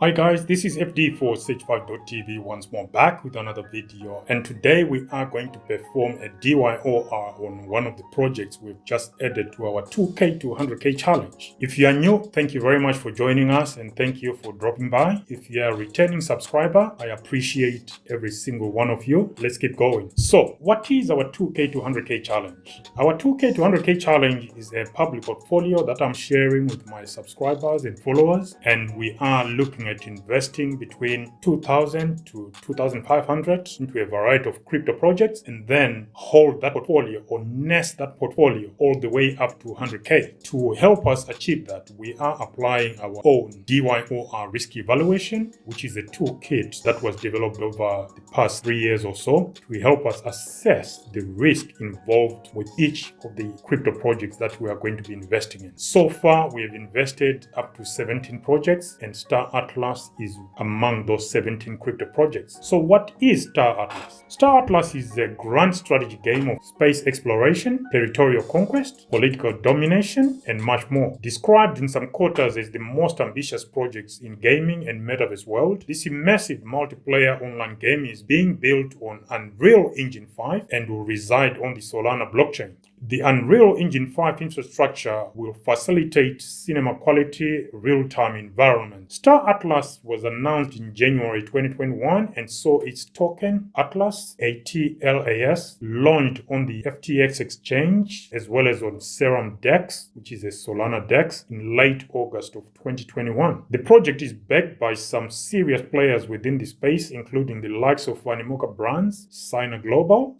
Hi guys, this is FD for Sage5.tv once more back with another video, and today we are going to perform a DYOR on one of the projects we've just added to our 2K to 100K challenge. If you are new, thank you very much for joining us and thank you for dropping by. If you are a returning subscriber, I appreciate every single one of you. Let's keep going. So, what is our 2K to 100K challenge? Our 2K to 100K challenge is a public portfolio that I'm sharing with my subscribers and followers, and we are looking at investing between 2,000 to 2,500 into a variety of crypto projects and then hold that portfolio or nest that portfolio all the way up to 100K. To help us achieve that, we are applying our own DYOR risk evaluation, which is a toolkit that was developed over the past 3 years or so to help us assess the risk involved with each of the crypto projects that we are going to be investing in. So far, we have invested up to 17 projects, and Star Atlas is among those 17 crypto projects. So what is Star Atlas? Star Atlas is a grand strategy game of space exploration, territorial conquest, political domination, and much more. Described in some quarters as the most ambitious projects in gaming and Metaverse world, this immersive multiplayer online game is being built on Unreal Engine 5 and will reside on the Solana blockchain. The Unreal Engine 5 infrastructure will facilitate cinema quality, real-time environment. Star Atlas was announced in January 2021 and saw its token, Atlas, ATLAS, launched on the FTX exchange as well as on Serum DEX, which is a Solana DEX, in late August of 2021. The project is backed by some serious players within the space, including the likes of Animoca Brands, Sina Global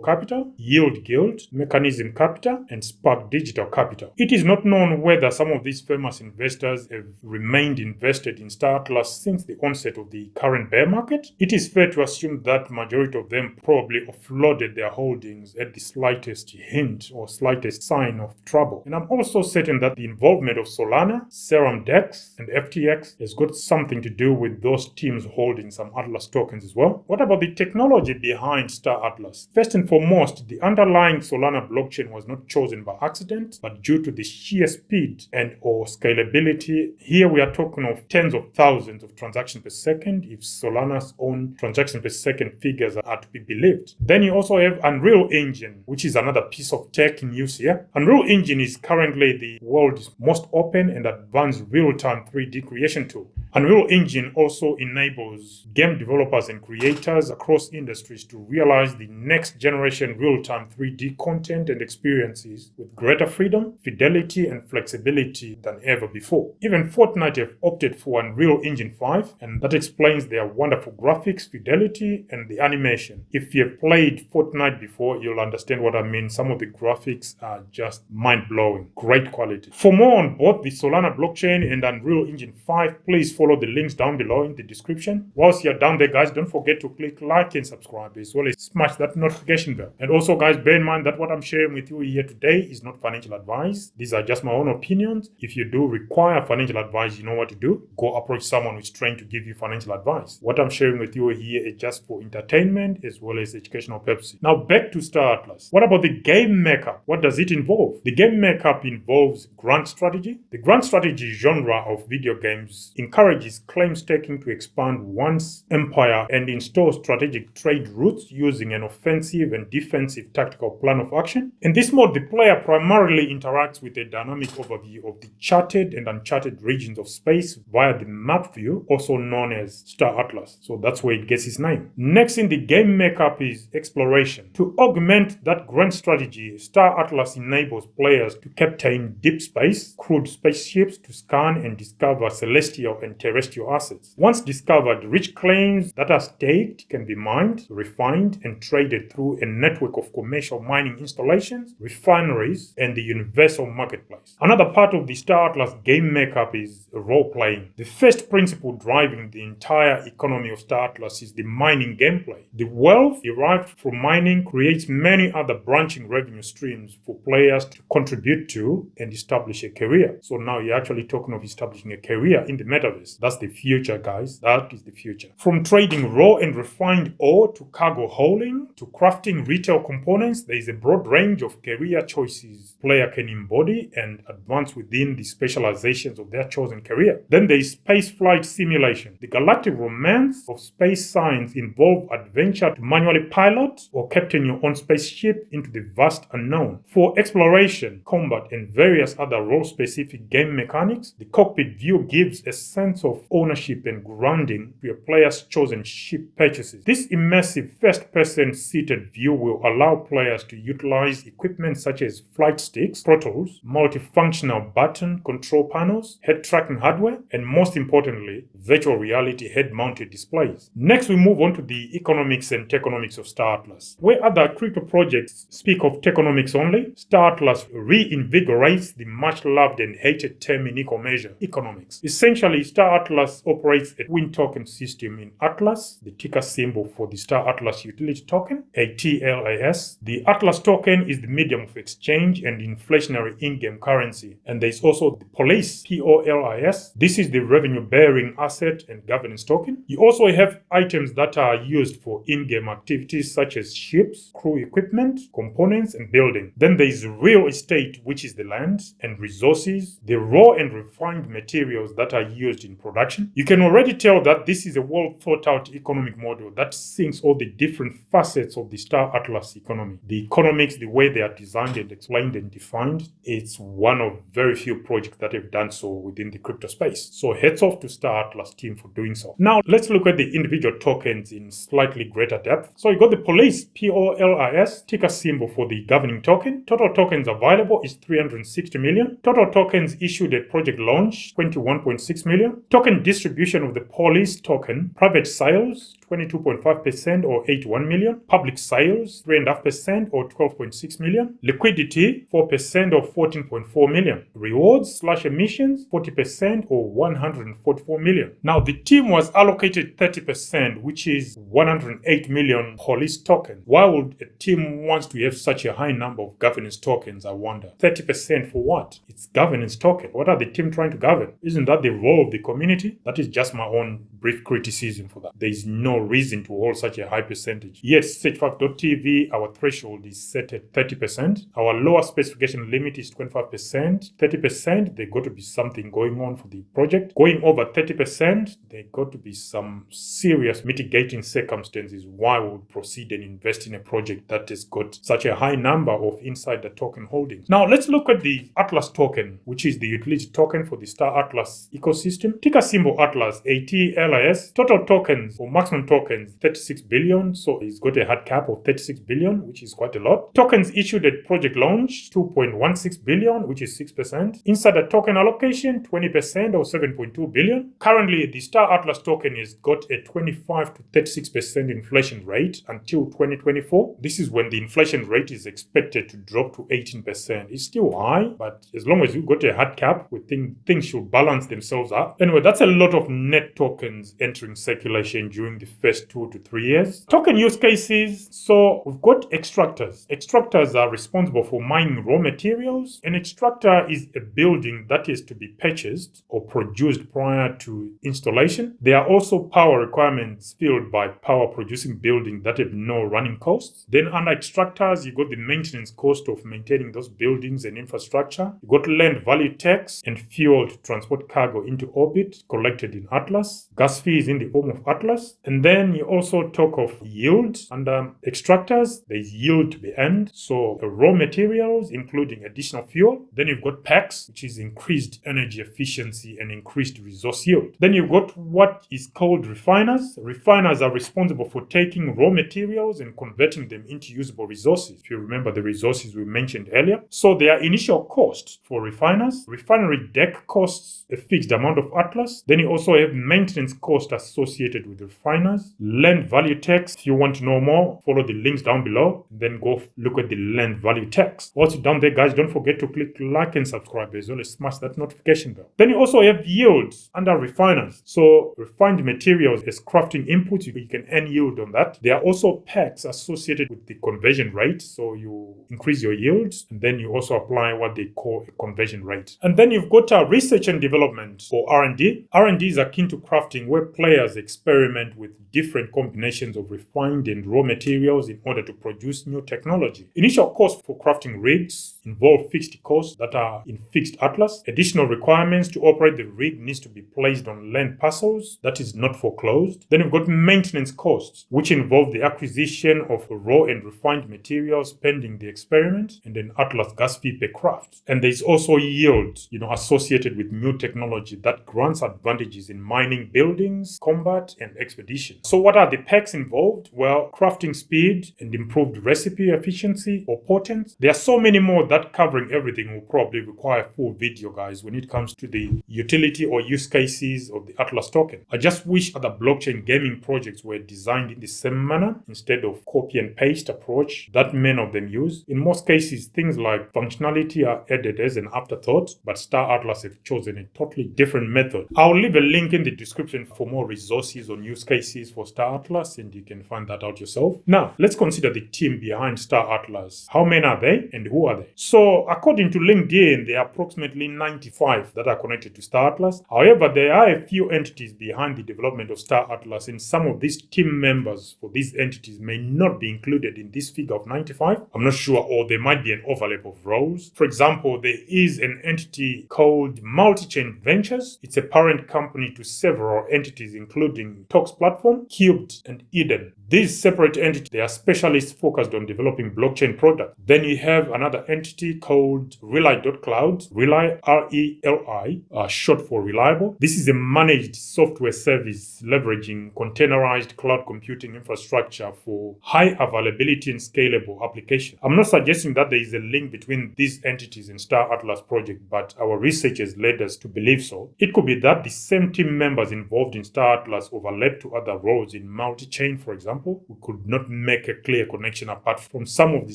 Capital, Yield Guild, Mechanism Capital, and Spark Digital Capital. It is not known whether some of these famous investors have remained invested in Star Atlas since the onset of the current bear market. It is fair to assume that majority of them probably offloaded their holdings at the slightest hint or slightest sign of trouble. And I'm also certain that the involvement of Solana, Serum DEX, and FTX has got something to do with those teams holding some Atlas tokens as well. What about the technology behind Star Atlas? First and foremost, the underlying Solana blockchain was not chosen by accident, but due to the sheer speed and or scalability. Here we are talking of tens of thousands of transactions per second if Solana's own transactions per second figures are to be believed. Then you also have Unreal Engine, which is another piece of tech in use here. Unreal Engine is currently the world's most open and advanced real-time 3D creation tool. Unreal Engine also enables game developers and creators across industries to realize the next generation real-time 3D content and experiences with greater freedom, fidelity, and flexibility than ever before. Even Fortnite have opted for Unreal Engine 5, and that explains their wonderful graphics, fidelity, and the animation. If you have played Fortnite before, you'll understand what I mean. Some of the graphics are just mind-blowing. Great quality. For more on both the Solana blockchain and Unreal Engine 5, please follow the links down below in the description. Whilst you're down there, guys, don't forget to click like and subscribe, as well as smash that notification bell. And also, guys, bear in mind that what I'm sharing with you here today is not financial advice. These are just my own opinions. If you do require financial advice, you know what to do. Go approach someone who's trained to give you financial advice. What I'm sharing with you here is just for entertainment as well as educational purposes. Now back to Star Atlas. What about the game makeup? What does it involve? The game makeup involves grand strategy. The grand strategy genre of video games encourages claim staking to expand one's empire and install strategic trade routes using an offensive and defensive tactical plan of action. In this mode, the player primarily interacts with a dynamic overview of the charted and uncharted regions of space via the map view, also known as Star Atlas. So that's where it gets its name. Next in the game makeup is exploration. To augment that grand strategy, Star Atlas enables players to captain deep space, crewed spaceships to scan and discover celestial and terrestrial assets. Once discovered, rich claims that are staked can be mined, refined, and traded through a network of commercial mining installations, refineries, and the universal marketplace. Another part of the Star Atlas game makeup is role-playing. The first principle driving the entire economy of Star Atlas is the mining gameplay. The wealth derived from mining creates many other branching revenue streams for players to contribute to and establish a career. So now you're actually talking of establishing a career in the Metaverse. That's the future, guys. That is the future. From trading raw and refined ore to cargo hauling to crafting retail components, there is a broad broad range of career choices player can embody and advance within the specializations of their chosen career. Then there is space flight simulation. The galactic romance of space science involves adventure to manually pilot or captain your own spaceship into the vast unknown. For exploration, combat, and various other role-specific game mechanics, the cockpit view gives a sense of ownership and grounding to a player's chosen ship purchases. This immersive first-person seated view will allow players to utilize equipment such as flight sticks, throttles, multifunctional button control panels, head tracking hardware, and most importantly, virtual reality head-mounted displays. Next, we move on to the economics and techonomics of Star Atlas. Where other crypto projects speak of techonomics only, Star Atlas reinvigorates the much-loved and hated term in eco measure, economics. Essentially, Star Atlas operates a twin token system in Atlas, the ticker symbol for the Star Atlas utility token, ATLAS. The Atlas token is the medium of exchange and inflationary in-game currency. And there is also the Police, POLIS. This is the revenue-bearing asset and governance token. You also have items that are used for in-game activities such as ships, crew equipment, components, and building. Then there is real estate, which is the land and resources, the raw and refined materials that are used in production. You can already tell that this is a well-thought-out economic model that syncs all the different facets of the Star Atlas economy. The economics, the way they are designed and explained and defined, it's one of very few projects that have done so within the crypto space. So heads off to Star Atlas team for doing so. Now let's look at the individual tokens in slightly greater depth. So you got the Police, POLIS, ticker symbol for the governing token. Total tokens available is 360 million. Total tokens issued at project launch, 21.6 million. Token distribution of the Police token, private sales, 22.5% or 81 million. Public sales, 3.5% or 12.6 million. Liquidity, 4% or 14.4 million. Rewards/emissions, 40% or 144 million. Now the team was allocated 30%, which is 108 million Police tokens. Why would a team want to have such a high number of governance tokens, I wonder? 30% for what? It's governance token. What are the team trying to govern? Isn't that the role of the community? That is just my own brief criticism for that. There is no reason to hold such a high percentage. Yet Sage5.tv, our threshold is set at 30%. Our lower specification limit is 25%. 30%, there got to be something going on for the project. Going over 30%, there got to be some serious mitigating circumstances why we would proceed and invest in a project that has got such a high number of insider token holdings. Now let's look at the Atlas token, which is the utility token for the Star Atlas ecosystem. Ticker symbol Atlas, ATLAS. Total tokens or maximum tokens, 36 billion. So it's got a hard cap of 36 billion, which is quite a lot. Tokens issued at project launch, 2.16 billion, which is 6%. Insider token allocation, 20% or 7.2 billion. Currently, the Star Atlas token has got a 25 to 36% inflation rate until 2024. This is when the inflation rate is expected to drop to 18%. It's still high, but as long as you got a hard cap, we think things should balance themselves up. Anyway, that's a lot of net tokens entering circulation during the first 2 to 3 years. Token use cases. So we've got extractors. Extractors are responsible for mining raw materials. An extractor is a building that is to be purchased or produced prior to installation. There are also power requirements filled by power producing buildings that have no running costs. Then under extractors, you got the maintenance cost of maintaining those buildings and infrastructure. You got land value tax and fuel to transport cargo into orbit collected in Atlas. Gas fees in the home of Atlas. And then you also talk of yield. Under extractors, there's yield to be earned. So raw materials, including additional fuel. Then you've got PAX, which is increased energy efficiency and increased resource yield. Then you've got what is called refiners. Refiners are responsible for taking raw materials and converting them into usable resources. If you remember the resources we mentioned earlier. So their initial cost for refiners, refinery deck costs a fixed amount of Atlas. Then you also have maintenance cost associated with refiners, land value tax. If you want to know more, follow the links down below. Then go look at the land value tax. Also down there, guys, don't forget to click like and subscribe as well as smash that notification bell. Then you also have yields under refiners. So refined materials as crafting inputs, you can earn yield on that. There are also PAX associated with the conversion rate. So you increase your yields and then you also apply what they call a conversion rate. And then you've got research and development or R&D. R&D is akin to crafting where players experiment with different combinations of refined and raw materials in order to produce new technology. Initial costs for crafting rigs involve fixed costs that are in fixed atlas. Additional requirements to operate the rig needs to be placed on land parcels that is not foreclosed. Then we've got maintenance costs, which involve the acquisition of raw and refined materials pending the experiment, and then atlas gas fee per craft. And there's also yield, associated with new technology that grants advantages in mining, buildings, combat, and expedition. So what are the perks involved? Well, crafting speed and improved recipe efficiency or potence. There are so many more that covering everything will probably require full video, guys, when it comes to the utility or use cases of the Atlas token. I just wish other blockchain gaming projects were designed in the same manner instead of copy and paste approach that many of them use. In most cases, things like functionality are added as an afterthought, but Star Atlas have chosen a totally different method. I'll leave a link in the description for more resources on use cases for Star Atlas, and you can find that out yourself. Now, let's consider the team behind Star Atlas. How many are they and who are they? So, according to LinkedIn, there are approximately 95 that are connected to Star Atlas. However, there are a few entities behind the development of Star Atlas, and some of these team members for these entities may not be included in this figure of 95. I'm not sure, or there might be an overlap of roles. For example, there is an entity called Multichain Ventures. It's a parent company to several entities, including Tox Platform, Cubed, and Eden. These separate entities, they are specialists focused on developing blockchain products. Then you have another entity called Relay.cloud, Relay, R-E-L-I, short for reliable. This is a managed software service leveraging containerized cloud computing infrastructure for high availability and scalable applications. I'm not suggesting that there is a link between these entities and Star Atlas project, but our research has led us to believe so. It could be that the same team members involved in Star Atlas overlap to other roles in multi-chain, for example. We could not make a clear connection apart from some of the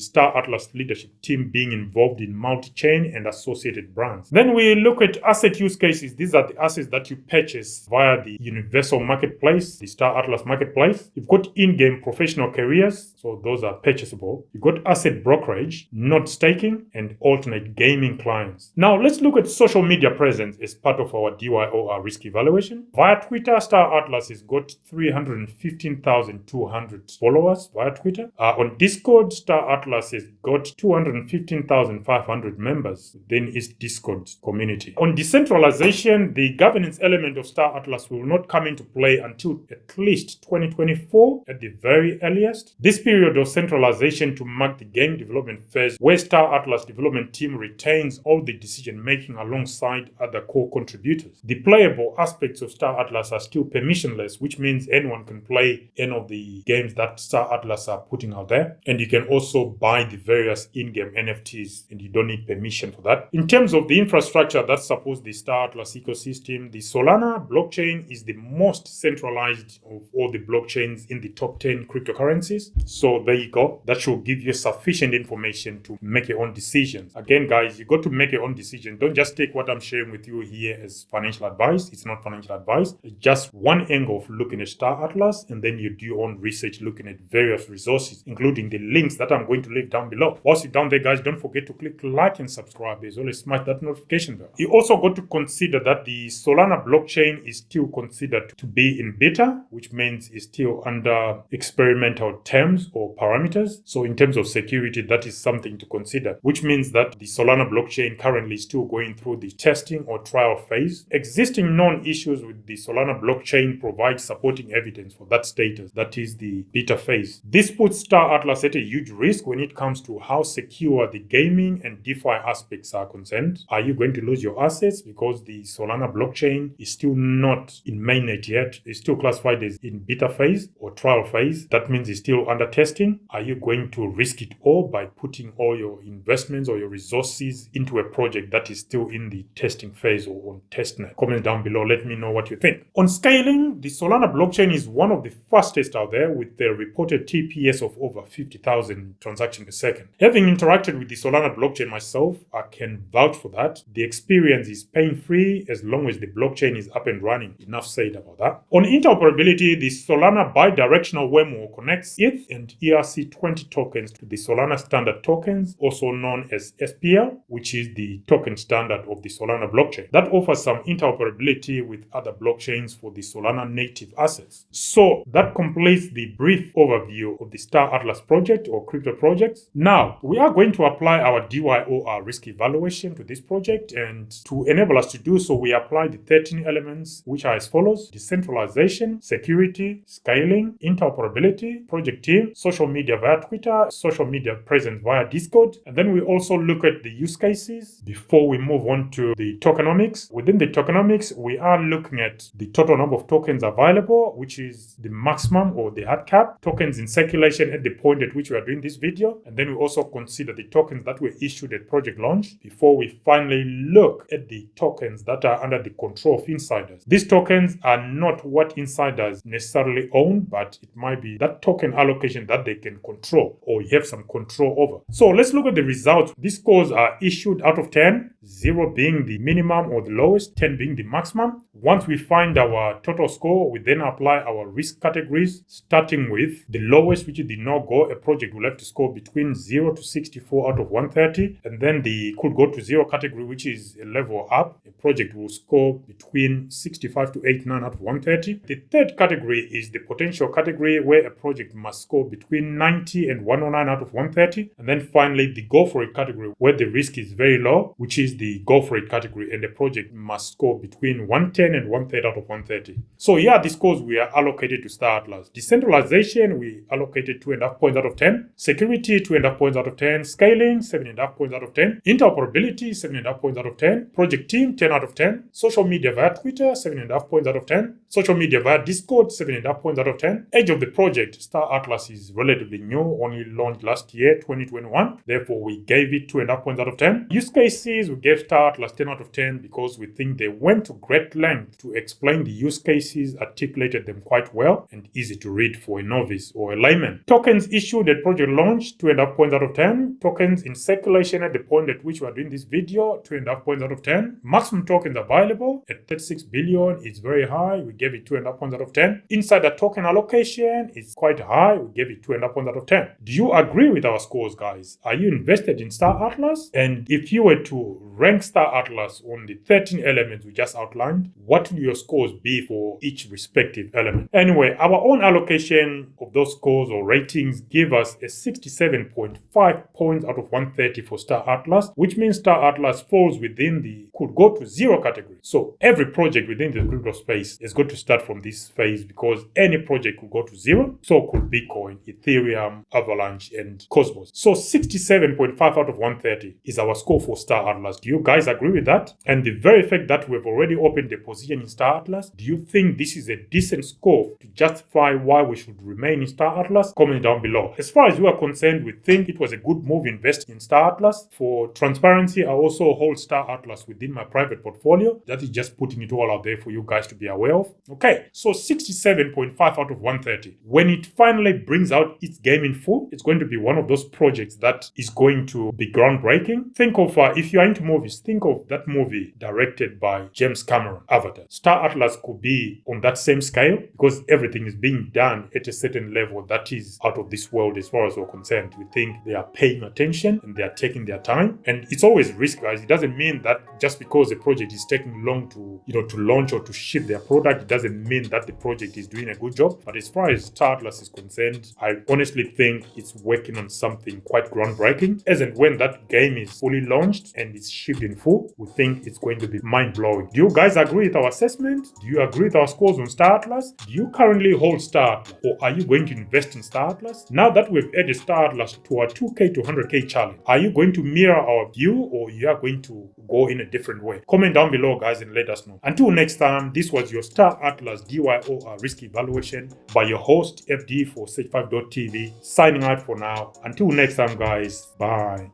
Star Atlas leadership team being involved in multi-chain and associated brands. Then we look at asset use cases. These are the assets that you purchase via the universal marketplace, the Star Atlas marketplace. You've got in-game professional careers, so those are purchasable. You've got asset brokerage, node staking, and alternate gaming clients. Now let's look at social media presence as part of our DYOR risk evaluation. Via Twitter, Star Atlas has got 315,200 followers via Twitter. On Discord, Star Atlas has got 215,500 members within its Discord community. On decentralization, the governance element of Star Atlas will not come into play until at least 2024 at the very earliest. This period of centralization to mark the game development phase, where Star Atlas development team retains all the decision making alongside other core contributors. The playable aspects of Star Atlas are still permissionless, which means anyone can play any of the games that Star Atlas are putting out there, and you can also buy the various in-game NFTs, and you don't need permission for that. In terms of the infrastructure that supports the Star Atlas ecosystem, the Solana blockchain is the most centralized of all the blockchains in the top 10 cryptocurrencies. So there you go. That should give you sufficient information to make your own decisions. Again, guys, you got to make your own decision. Don't just take what I'm sharing with you here as financial advice. It's not financial advice. It's just one angle of looking at Star Atlas, and then you do your own research looking at various resources, including the links that I'm going to leave down below. Whilst you're down there, guys, don't forget to click like and subscribe. As well as smash that notification bell. You also got to consider that the Solana blockchain is still considered to be in beta, which means it's still under experimental terms or parameters. So in terms of security, that is something to consider, which means that the Solana blockchain currently is still going through the testing or trial phase. Existing known issues with the Solana blockchain provide supporting evidence for that status, that is the beta phase. This puts Star Atlas at a huge risk when it comes to how secure the gaming and DeFi aspects are concerned. Are you going to lose your assets because the Solana blockchain is still not in mainnet yet? It's still classified as in beta phase or trial phase. That means it's still under testing. Are you going to risk it all by putting all your investments or your resources into a project that is still in the testing phase or on testnet? Comment down below. Let me know what you think. On scaling, the Solana blockchain is one of the fastest out there there with the reported TPS of over 50,000 transactions per second. Having interacted with the Solana blockchain myself, I can vouch for that. The experience is pain-free as long as the blockchain is up and running. Enough said about that. On interoperability, the Solana bidirectional wormhole connects ETH and ERC20 tokens to the Solana standard tokens, also known as SPL, which is the token standard of the Solana blockchain. That offers some interoperability with other blockchains for the Solana native assets. So that completes the brief overview of the Star Atlas project or crypto projects. Now, we are going to apply our DYOR risk evaluation to this project, and to enable us to do so, we apply the 13 elements, which are as follows: decentralization, security, scaling, interoperability, project team, social media via Twitter, social media presence via Discord, and then we also look at the use cases before we move on to the tokenomics. Within the tokenomics, we are looking at the total number of tokens available, which is the maximum or the hard cap, tokens in circulation at the point at which we are doing this video, and then we also consider the tokens that were issued at project launch before we finally look at the tokens that are under the control of insiders. These tokens are not what insiders necessarily own, but it might be that token allocation that they can control or you have some control over. So let's look at the results. These scores are issued out of 10, 0 being the minimum or the lowest, 10 being the maximum. Once we find our total score, we then apply our risk categories, starting with the lowest, which is the no-go. A project will have to score between 0 to 64 out of 130, and then the could go to 0 category, which is a level up. A project will score between 65 to 89 out of 130. The third category is the potential category, where a project must score between 90 and 109 out of 130. And then finally, the go for it category, where the risk is very low, which is the go for it category, and the project must score between 110 and 130 out of 130. So yeah, the scores we are allocated to Star Atlas. Decentralization, we allocated 2.5 points out of 10. Security, 2.5 points out of 10. Scaling, 7.5 points out of 10. Interoperability, 7.5 points out of 10. Project team, 10 out of 10. Social media via Twitter, 7.5 points out of 10. Social media via Discord, 7.5 points out of 10. Age of the project, Star Atlas is relatively new, only launched last year, 2021. Therefore, we gave it 2.5 points out of 10. Use cases, we gave Star Atlas 10 out of 10 because we think they went to great length to explain the use cases, articulated them quite well, and easy to read for a novice or a layman. Tokens issued at project launch, 2.5 points out of 10. Tokens in circulation at the point at which we are doing this video, 2.5 points out of 10. Maximum tokens available at 36 billion is very high. We gave it 2.5 points out of 10. Insider token allocation is quite high. We gave it 2.5 points out of 10. Do you agree with our scores, guys? Are you invested in Star Atlas? And if you were to rank Star Atlas on the 13 elements we just outlined, what will your scores be for each respective element? Anyway, our own allocation of those scores or ratings give us a 67.5 points out of 130 for Star Atlas, which means Star Atlas falls within the could go to 0 category. So every project within the crypto space is going to start from this phase, because any project could go to 0. So could Bitcoin, Ethereum, Avalanche, and Cosmos. So 67.5 out of 130 is our score for Star Atlas. Do you guys agree with that? And the very fact that we've already opened the position in Star Atlas, do you think this is a decent score to justify why we should remain in Star Atlas? Comment down below. As far as you are concerned, we think it was a good move investing in Star Atlas. For transparency, I also hold Star Atlas within my private portfolio. That is just putting it all out there for you guys to be aware of. Okay, so 67.5 out of 130. When it finally brings out its game in full, it's going to be one of those projects that is going to be groundbreaking. Think of, if you are into movies, think of that movie directed by James Cameron, Avatar. Star Atlas could be on that same scale, because everything is being done at a certain level that is out of this world as far as we're concerned. We think they are paying attention and they are taking their time. And it's always risk, guys. It doesn't mean that just because a project is taking long to launch or to ship their product, it doesn't mean that the project is doing a good job. But as far as Star Atlas is concerned, I honestly think it's working on something quite groundbreaking. As and when that game is fully launched and it's shipped in full, we think it's going to be mind-blowing. Do you guys agree with our assessment? Do you agree with our scores on Star Atlas? Do you currently hold Star Atlas, or are you going to invest in Star Atlas? Now that we've added Star Atlas to our 2K to 100K challenge, are you going to mirror our view, or you are going to go in a different way? Comment down below, guys, and let us know. Until next time, this was your Star Atlas DYOR risk evaluation by your host FD for Sage5.tv, signing out for now. Until next time, guys, bye.